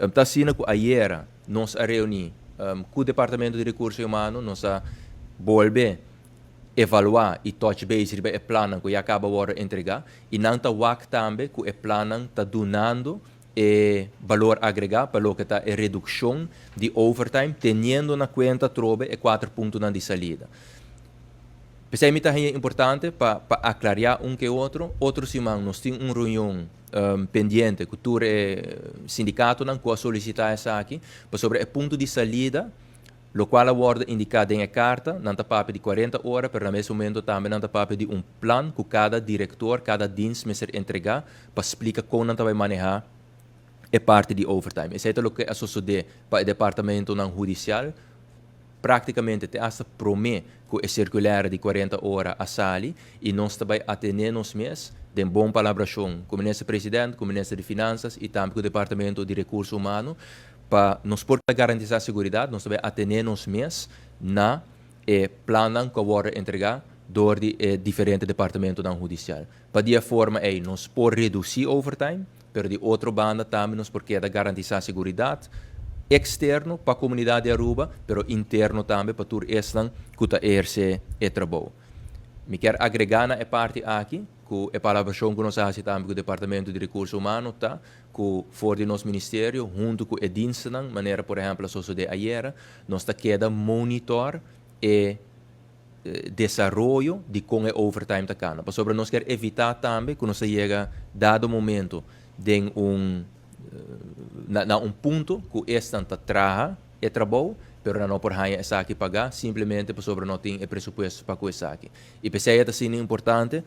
Está sendo que ayer nós a reunir com o Departamento de Recursos Humanos, nós a volver evaluar e touch base sobre o plano que acaba de entregar e não está também que o plano está donando valor agregado para o que está a redução de overtime, tendo na conta trobe e 4 pontos de salida. Pensei que é importante para aclarar que outro semana nós temos uma reunião pendiente com o sindicato que solicitar essa aqui sobre o ponto de salida, o qual é indicado em a carta, não está papo de 40 horas, mas no mesmo momento também não está papo de um plano que cada diretor, cada dienst vai ser entregar para explicar como não vai manejar a parte de overtime. Isso é o que sucede para o departamento judicial. Praticamente te hasta promete que é circular de 40 horas a sali e nós também atendemos mesmo de boa palabração com o ministro presidente, com o ministro de Finanças e também com o departamento de Recursos Humanos para nos poder garantir a segurança, nós também atendemos mesmo na plano que vai entregar door de diferentes departamentos da judicial. Para de forma nós podemos reduzir overtime, pero de outra banda também nós podemos garantir a segurança externo para a comunidade de Aruba, pero interno também para todos estes que está exercendo o trabalho. Me quero agregar na parte aqui, que a palavra que nós fazemos também com o Departamento de Recursos Humanos, tá? Que for de nosso ministério, junto com o dienst, de maneira, por exemplo, a sociedade ayer, nós está queda monitor e desenvolvimento de como é overtime está cana. Para sobre nós quer evitar também que nós chega dado momento de na ponto que esta traga e trabalho, pero não por raia essa aqui pagar, simplesmente para sobre não tem presupuesto para com essa aqui. E pensei que é importante